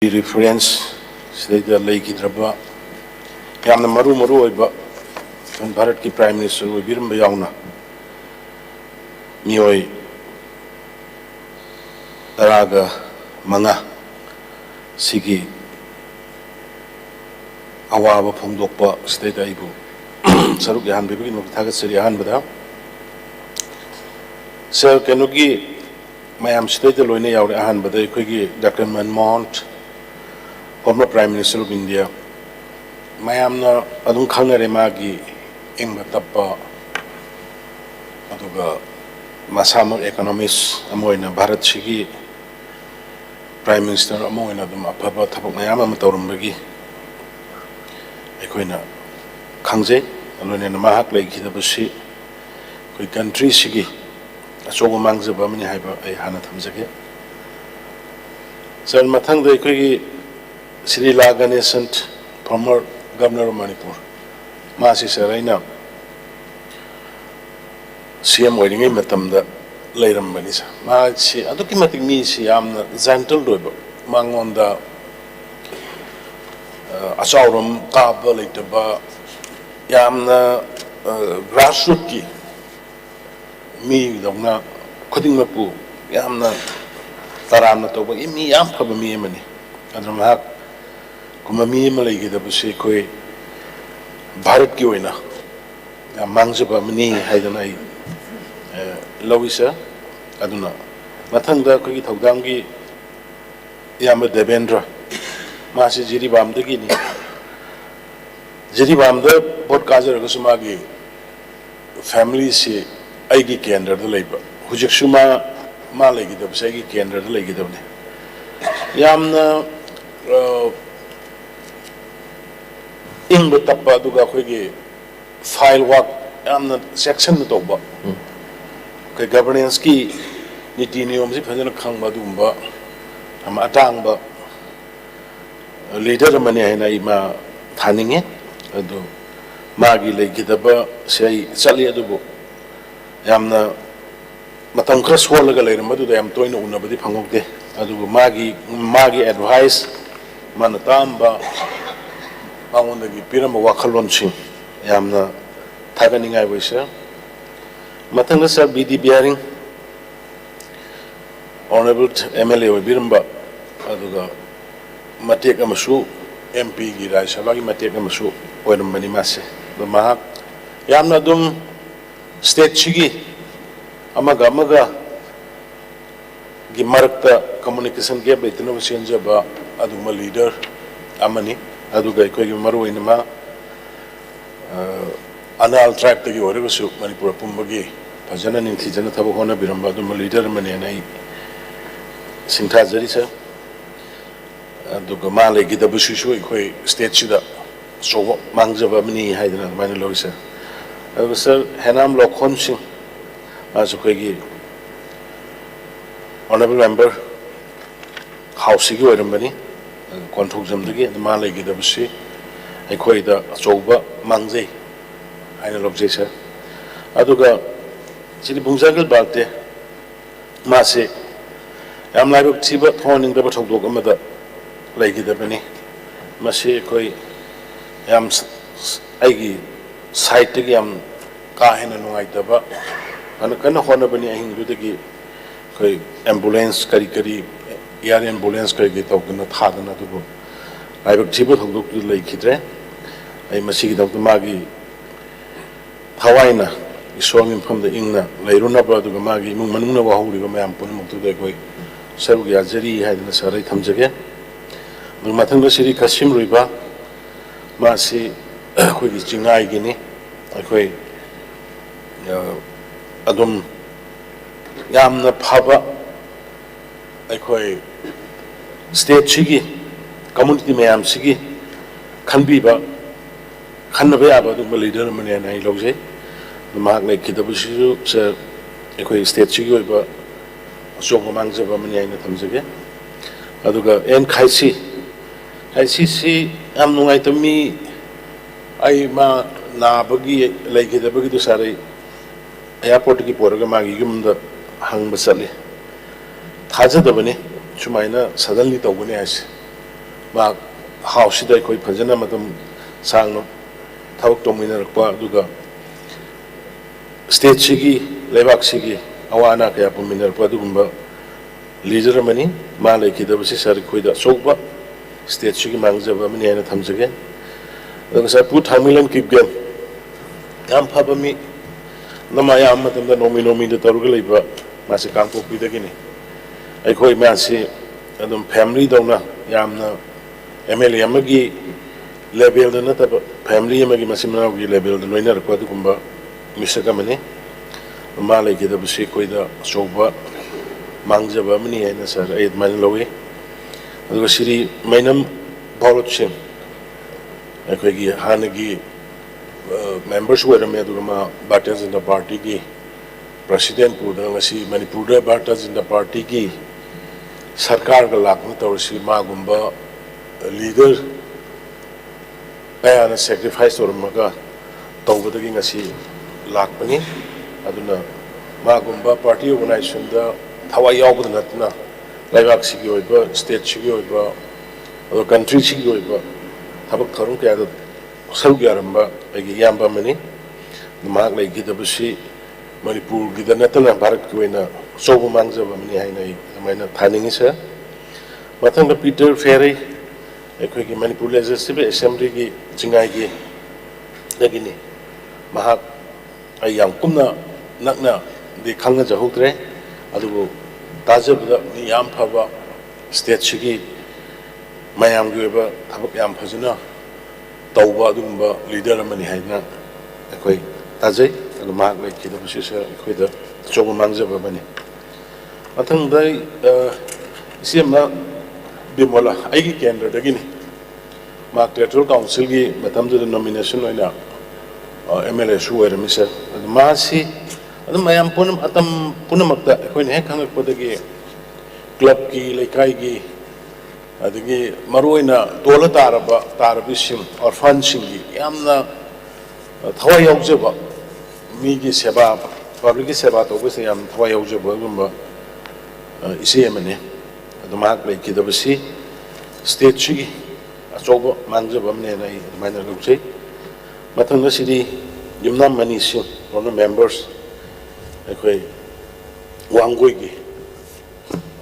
reference sida leikidraba yamna maru oiba Bharat ki Prime Minister oibiramba yauna mioi taraga manga sigi awaba phongdokpa sida ibu saruk yahan bibigi no thagat seri yahan bada sir kenogi mayam sida loine yaure yahan bada khogi Dr. Manmohan former Prime Minister of India mayamna adum khangnare magi ingba tappa aduga masamak economist amoina Bharat sigi Prime Minister amoina adum afaba thabak mayam ama tawrumbagi ekoina khangje alone na mahak leikidabasi koi country sigi achogo mangjaba mani haiba ai hana thamjage sir mathang dai koi Sri Ganesan, former Governor of Manipur, Masi Saraina, CM wedding in Matamda, Layram Banisa. Machi, Adukimatic means Yam Zantal Dobo, Mangon the Asaurum, Kaba, Litaba, Yamna Grassrootki, me, Dogna, Cutting Mapu, Yamna Tarana Toba, me, Yam Pabami Emani, and Kumami Malay the Busi Bharat Kiwina, a Manzaba Mini Haidanai Lowisa, Aduna, Matanga Kiki Togdangi Yama Devendra, Masi Jiribam the Guinea Jiribam the Podkazer Gusumagi family si Aigi Kender the labor, Hujikshuma Malagi the Segi Kender the Legidone Yamna. Ingba tappa duga khoigi file work amna section na toba ke governance ki niti niyom si phajana khangba dumba ama atangba leader mani haina ima thaninge adu magi legidaba sei chali adubu yamna matam khra swolaga leirama du yam toina unabadi phangokde adubu magi advice man tamba Mangonagi Pirama Wakalonching Yamna Taganinga Wisha Matangasa BD Bearing Honorable MLA Biramba Aduga Matek Amasu MP Girai Shabagi Matek Amasu Oedamani Mase the Mahak Yamna Dum State Chigi Amaga Gimarakta Communication Gap Itinovisinjaba Aduma leader Amani Aduga Kogi Maru in Ma Anal tribe the Orivasu, Manipur Pumbagi, Pajana in Tijana Tabahona Biramba, the leader Mani Sinta Zarisa Aduga Male Gidabushu, State Chida, so Mangjava Mini Haidana Manilosa. I was Hanam Lok Honsing as a Kogi Honorable Member House Sigurambani. Control them again, the Malay Gidabusi, a quaida, Soba, Manze, I know Jessa. Aduga, Chili Bunzagal Balte, Masi, I'm like Tiba, Horning the Battle of Mother, like the Benny, Masi, Koi, Yam Igi, Saitigam, Kahin and Waitaba, and a kind of Honabani, Hindutagi, Koi, ambulance, Karikari. Yari ambulance kay gitaw na thada na tubo ay bagtibo thogdok tu lay kidre ay masigi daw magi hawai na iswangin from the ingna layruna ba du magi mung manungna wa hawri ba mayam pon mo tu de koi sarug ya jari hay na sarai thamjage du mathang da siri kasim ruiba masi khoi gi chingai gini khoi adum yamna phaba aikoi state chigi community mayam sigi khanbiba khannabe aba du leader mane nai logje mahak nei kidabusu se aikoi state chigi oiba asok mangjaba mane aina thamjage aduga en khaisi si am nungai tami ai ma na bagi leikidabagi du sare airport ki poraga magi gumda hang basali Taja the Bani, Chumaina, suddenly the Winners. ꯃꯍꯥꯛ ꯍꯥꯎꯁꯁꯤꯗ ꯑꯩꯈꯣꯏ ꯐꯖꯅ ꯃꯇꯝ ꯁꯥꯡꯅ ꯊꯕꯛ ꯇꯧꯃꯤꯟꯅꯔꯛꯄ ꯑꯗꯨꯒ ꯁ꯭ꯇꯦꯠꯁꯤꯒꯤ ꯂꯩꯕꯥꯛꯁꯤꯒꯤ ꯑꯋꯥ ꯑꯅꯥ ꯀꯌꯥ ꯄꯨꯃꯤꯟꯅꯔꯛꯄ ꯑꯗꯨꯒꯨꯝꯕ ꯂꯤꯗꯔ ꯑꯃꯅꯤ ꯃꯥ ꯂꯩꯈꯤꯗꯕꯁꯤ ꯁꯥꯔ ꯑꯩꯈꯣꯏꯗ ꯑꯆꯧꯕ ꯁ꯭ꯇꯦꯠꯁꯤꯒꯤ ꯃꯥꯡꯖꯕ ꯑꯃꯅꯤ ꯍꯥꯏꯅ ꯊꯝꯖꯒꯦ ꯑꯗꯨꯒ ꯉꯁꯥꯏ ꯄꯨ ꯊꯥꯡꯃꯩꯕꯟ ꯀꯤꯞꯒꯦꯝ ꯌꯥꯝ ꯐꯕ ꯃꯤ ꯅꯃꯥ ꯑꯌꯥꯝꯕ ꯃꯇꯝꯗ ꯅꯣꯡꯃꯗ ꯇꯧꯔꯒ ꯂꯩꯕ ꯃꯥꯁꯤ ꯀꯥꯡꯄꯣꯛꯄꯤꯗꯒꯤꯅꯤ ꯑꯩꯈꯣꯏ ꯃꯥꯁꯤ ꯑꯗꯨꯝ ꯐꯦꯃꯤꯂꯤꯗꯧꯅ ꯌꯥꯝꯅ MLA ꯑꯃꯒꯤ ꯂꯦꯚꯦꯜꯗ ꯅꯠꯇꯕ ꯐꯦꯃꯤꯂꯤ ꯑꯃꯒꯤ ꯃꯆꯤꯟ ꯃꯅꯥꯎꯒꯤ ꯂꯦꯚꯦꯜꯗ ꯂꯣꯏꯅꯔꯛꯄ ꯑꯗꯨꯒꯨꯝꯕ ꯃꯤꯁꯛ ꯑꯃꯅꯤ ꯃꯥ ꯂꯩꯈꯤꯗꯕꯁꯤ ꯑꯩꯈꯣꯏꯗ ꯑꯆꯧꯕ ꯃꯥꯡꯖꯕ ꯑꯃꯅꯤ ꯍꯥꯏꯅ ꯁꯥꯔ ꯑꯩ ꯑꯗꯨꯃꯥꯏꯅ ꯂꯧꯏ ꯑꯗꯨꯒ ꯁ꯭ꯔꯤ ꯃꯩꯅꯝ ꯚꯥꯔꯣꯠ ꯁꯤꯡ ꯑꯩꯈꯣꯏꯒꯤ ꯍꯥꯟꯅꯒꯤ ꯃꯦꯝꯕꯔꯁꯨ ꯑꯣꯏꯔꯝꯃꯦ ꯑꯗꯨꯒ ꯃꯥ ꯚꯥꯔꯇꯤꯌꯥ ꯖꯅꯇꯥ ꯄꯥꯔꯇꯤꯒꯤ ꯄ꯭ꯔꯁꯤꯗꯦꯟ ꯄꯨꯗꯅ ꯉꯁꯤ ꯃꯅꯤꯄꯨꯔꯗ ꯚꯥꯔꯇꯤꯌꯥ ꯖꯅꯇꯥ ꯄꯥꯔꯇꯤꯒꯤ ꯁꯔꯀꯥꯔꯒ ꯂꯥꯛꯇꯨꯅ ꯇꯧꯔꯤꯁꯤ ꯃꯥꯒꯨꯝꯕ ꯂꯤꯗꯔ ꯀꯌꯥꯅ ꯁꯦꯀ꯭ꯔꯤꯐꯥꯏꯁ ꯇꯧꯔꯝꯃꯒ ꯇꯧꯕꯗꯒꯤ ꯉꯁꯤ ꯂꯥꯛꯄꯅꯤ ꯑꯗꯨꯅ ꯃꯥꯒꯨꯝꯕ ꯄꯥꯔꯇꯤ ꯑꯣꯔꯒꯅꯥꯏꯖꯦꯁꯟꯗ ꯊꯋꯥꯏ ꯌꯥꯎꯕꯗ ꯅꯠꯇꯅ ꯂꯩꯕꯥꯛꯁꯤꯒꯤ ꯑꯣꯏꯕ ꯁ꯭ꯇꯦꯠꯁꯤꯒꯤ ꯑꯣꯏꯕ ꯑꯗꯨꯒ ꯀꯟꯇ꯭ꯔꯤꯁꯤꯒꯤ ꯑꯣꯏꯕ ꯊꯕꯛ ꯊꯧꯔꯝ ꯀꯌꯥꯗ ꯁꯔꯨꯛ ꯌꯥꯔꯝꯕ ꯑꯩꯒꯤ ꯏꯌꯥꯝꯕ ꯑꯃꯅꯤ ꯃꯍꯥꯛ ꯂꯩꯈꯤꯗꯕꯁꯤ ꯃꯅꯤꯄꯨꯔꯒꯤꯗ ꯅꯠꯇꯅ ꯚꯥꯔꯠꯀꯤ ꯑꯣꯏꯅ ꯑꯆꯧꯕ ꯃꯥꯡꯖꯕ ꯑꯃꯅꯤ ꯍꯥꯏꯅ ꯑꯩ ꯑꯗꯨꯃꯥꯏꯅ ꯊꯥꯅꯤꯡꯉꯤ ꯁꯔ ꯃꯊꯪꯗ ꯄꯤꯇꯔ ꯐꯦꯔꯩ ꯑꯩꯈꯣꯏꯒꯤ ꯃꯅꯤꯄꯨꯔ ꯂꯦꯖꯤꯁꯂꯦꯇꯤꯚ ꯑꯦꯁꯦꯝꯕ꯭ꯂꯤꯒꯤ ꯆꯤꯡꯉꯥꯏꯒꯤ ꯗꯒꯤꯅꯤ ꯃꯍꯥꯛ ꯑꯩ ꯌꯥꯝ ꯀꯨꯞꯅ ꯅꯛꯅꯗꯤ ꯈꯪꯅꯖꯍꯧꯗ꯭ꯔꯦ ꯑꯗꯨꯕꯨ ꯇꯥꯖꯕꯗ ꯃꯤ ꯌꯥꯝ ꯐꯕ ꯁ꯭ꯇꯦꯠꯁꯤꯒꯤ ꯃꯌꯥꯝꯒꯤ ꯑꯣꯏꯕ ꯊꯕꯛ ꯌꯥꯝ ꯐꯖꯅ ꯇꯧꯕ ꯑꯗꯨꯒꯨꯝꯕ ꯂꯤꯗꯔ ꯑꯃꯅꯤ ꯍꯥꯏꯅ ꯑꯩꯈꯣꯏ ꯇꯥꯖꯩ ꯑꯗꯨ ꯃꯍꯥꯛ ꯂꯩꯈꯤꯗꯕꯁꯤꯁꯨ ꯑꯩꯈꯣꯏꯗ ꯑꯆꯧꯕ ꯃꯥꯡꯖꯕ ꯑꯃꯅꯤ ꯃꯊꯪꯗ ꯑꯩ ꯏꯆꯦꯝꯃ ꯕꯤꯃꯣꯂꯥ ꯑꯩꯒꯤ ꯀꯦꯟꯗ꯭ꯔꯗꯒꯤꯅꯤ ꯃꯍꯥꯛ ꯇꯦꯔꯤꯇꯣꯔꯤꯌꯦꯜ ꯀꯥꯎꯟꯁꯤꯜꯒꯤ ꯃꯇꯝꯗꯨꯗ ꯅꯣꯃꯤꯅꯦꯁꯟ ꯑꯣꯏꯅ MLAꯁꯨ ꯑꯣꯏꯔꯝꯃꯤ ꯁꯔ ꯑꯗꯨ ꯃꯥꯁꯤ ꯑꯗꯨꯝ ꯃꯌꯥꯝ ꯃꯇꯝ ꯄꯨꯝꯅꯃꯛꯇ ꯑꯩꯈꯣꯏꯅ ꯍꯦꯛ ꯈꯪꯉꯛꯄꯗꯒꯤ ꯀ꯭ꯂꯕꯀꯤ ꯂꯩꯀꯥꯏꯒꯤ ꯑꯗꯒꯤ ꯃꯔꯨꯑꯣꯏꯅ ꯇꯣꯜꯂ ꯇꯥꯔꯕꯤꯁꯤꯡ ꯑꯣꯔꯐꯥꯟꯁꯤꯡꯒꯤ ꯌꯥꯝꯅ ꯊꯋꯥꯏ ꯌꯥꯎꯖꯕ ꯃꯤꯒꯤ ꯁꯦꯕꯥ ꯄꯕ꯭ꯂꯤꯛꯀꯤ ꯁꯦꯕꯥ ꯇꯧꯕꯁꯤꯗ ꯌꯥꯝ ꯊꯋꯥꯏ ꯌꯥꯎꯖꯕ ꯑꯗꯨꯒꯨꯝꯕ ꯏꯆꯦ ꯑꯃꯅꯤ ꯑꯗꯨ ꯃꯍꯥꯛ ꯂꯩꯈꯤꯗꯕꯁꯤ ꯁ꯭ꯇꯦꯠꯁꯤꯒꯤ ꯑꯆꯧꯕ ꯃꯥꯡꯖꯕ ꯑꯃꯅꯦꯅ ꯑꯩ ꯑꯗꯨꯃꯥꯏꯅ ꯂꯧꯖꯩ ꯃꯊꯪꯗ ꯁꯤꯗꯤ ꯌꯨꯝꯅꯥꯝ ꯃꯅꯤꯁꯤꯡ ꯒꯣꯔꯅꯔ ꯃꯦꯝꯕꯔꯁ ꯑꯩꯈꯣꯏ ꯋꯥꯡꯒꯣꯏꯒꯤ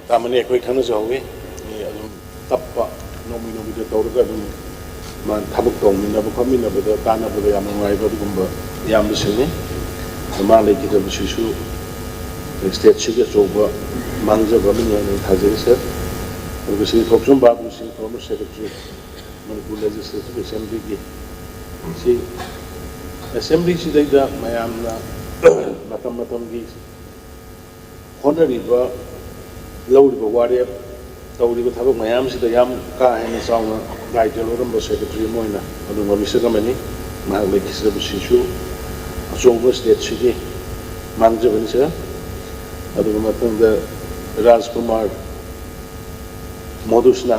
ꯇꯥꯃꯅꯤ ꯑꯩꯈꯣꯏ ꯈꯪꯅꯖꯍꯧꯏ ꯑꯗꯨꯝ ꯇꯞꯄ ꯅꯣꯡꯃꯗ ꯇꯧꯔꯒ ꯑꯗꯨꯝ ꯃꯥ ꯊꯕꯛ ꯇꯧꯃꯤꯟꯅꯕ ꯈꯣꯠꯃꯤꯟꯅꯕꯗ ꯇꯥꯟꯅꯕꯗ ꯌꯥꯝ ꯅꯨꯡꯉꯥꯏꯕ ꯑꯗꯨꯒꯨꯝꯕ ꯏꯌꯥꯝꯕꯁꯤꯡꯅꯤ ꯃꯥ ꯂꯩꯈꯤꯗꯕꯁꯤꯁꯨ ꯁ꯭ꯇꯦꯠꯁꯤꯒꯤ ꯑꯆꯧꯕ ꯃꯥꯡꯖꯕ ꯑꯃꯅꯤ ꯍꯥꯏꯅ ꯊꯥꯖꯩ ꯁꯔ ꯑꯗꯨꯒ ꯁ꯭ꯔꯤ ꯊꯣꯛꯆꯣꯝ ꯕꯥꯕꯨ ꯁꯤꯡ ꯐꯣꯔꯃꯔ ꯁꯦꯀ꯭ꯔꯦꯇꯔꯤ ꯃꯅꯤꯄꯨꯔ ꯂꯦꯖꯤꯁꯂꯦꯇꯤꯚ ꯑꯦꯁꯦꯝꯕ꯭ꯂꯤꯒꯤ ꯁꯤ ꯑꯦꯁꯦꯝꯕ꯭ꯂꯤꯁꯤꯗꯩꯗ ꯃꯌꯥꯝꯅ ꯃꯇꯝꯒꯤ ꯍꯣꯠꯅꯔꯤꯕ ꯂꯧꯔꯤꯕ ꯋꯥꯔꯦꯞ ꯇꯧꯔꯤꯕ ꯊꯕꯛ ꯃꯌꯥꯝꯁꯤꯗ ꯌꯥꯝ ꯀꯥ ꯍꯦꯟꯅ ꯆꯥꯎꯅ ꯗꯥꯏꯇ ꯂꯧꯔꯝꯕ ꯁꯦꯀ꯭ꯔꯦꯇꯔꯤ ꯑꯃ ꯑꯣꯏꯅ ꯑꯗꯨꯒꯨꯝꯕ ꯃꯤꯁꯛ ꯑꯃꯅꯤ ꯃꯍꯥꯛ ꯂꯩꯈꯤꯗꯕꯁꯤꯁꯨ ꯑꯆꯧꯕ ꯁ꯭ꯇꯦꯠꯁꯤꯒꯤ ꯃꯥꯡꯖꯕꯅꯤ ꯁꯔ ꯑꯗꯨꯒ ꯃꯇꯨꯡꯗ ꯔꯥꯖꯀꯨꯃꯥꯔ ꯃꯣꯗꯨꯁꯅꯥ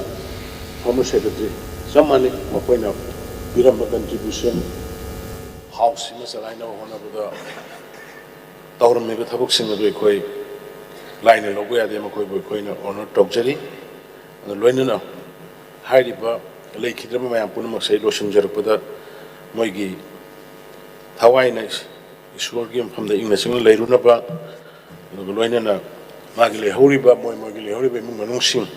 ꯐꯣꯔꯃꯔ ꯁꯦꯀ꯭ꯔꯦꯇꯔꯤ ꯆꯞ ꯃꯥꯟꯅꯩ ꯃꯈꯣꯏꯅ ꯄꯤꯔꯝꯕ ꯀꯟꯇ꯭ꯔꯤꯕ꯭ꯌꯨꯁꯟ ꯍꯥꯎꯁꯁꯤꯃ ꯆꯂꯥꯏꯅꯕ ꯍꯣꯠꯅꯕꯗ ꯇꯧꯔꯝꯃꯤꯕ ꯊꯕꯛꯁꯤꯡ ꯑꯗꯨ ꯑꯩꯈꯣꯏ ꯂꯥꯏꯅ ꯂꯧꯕ ꯌꯥꯗꯦ ꯃꯈꯣꯏꯕꯨ ꯑꯩꯈꯣꯏꯅ ꯑꯣꯅꯔ ꯇꯧꯖꯔꯤ ꯑꯗꯨ ꯂꯣꯏꯅꯅ ꯍꯥꯏꯔꯤꯕ ꯂꯩꯈꯤꯗ꯭ꯔꯕ ꯃꯌꯥꯝ ꯄꯨꯝꯅꯃꯛꯁꯦ ꯂꯣꯏꯁꯤꯟꯖꯔꯛꯄꯗ ꯃꯣꯏꯒꯤ ꯊꯋꯥꯏꯅ ꯏꯁꯣꯔꯒꯤ ꯃꯐꯝꯗ ꯏꯪꯅ ꯆꯤꯡꯅ ꯂꯩꯔꯨꯅꯕ ꯑꯗꯨꯒ ꯂꯣꯏꯅꯅ ꯃꯣꯏꯒꯤ ꯂꯩꯍꯧꯔꯤꯕ ꯏꯃꯨꯡ ꯃꯅꯨꯡꯁꯤꯡ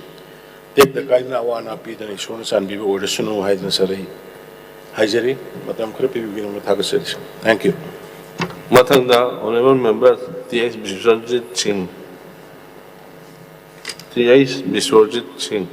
ꯇꯦꯛꯇ ꯀꯥꯏꯗꯅ ꯑꯋꯥ ꯑꯅꯥ ꯄꯤꯗꯅ ꯏꯁꯣꯔꯅ ꯆꯥꯟꯕꯤꯕ ꯑꯣꯏꯔꯁꯅꯨ ꯍꯥꯏꯗꯅ ꯁꯔ ꯑꯩ ꯍꯥꯏꯖꯔꯤ ꯃꯇꯝ ꯈꯔ ꯄꯤꯕꯤꯅꯕ ꯊꯥꯒꯠꯆꯔꯤ thank you Mathangda, Honorable Member T.H. Biswajit Singh.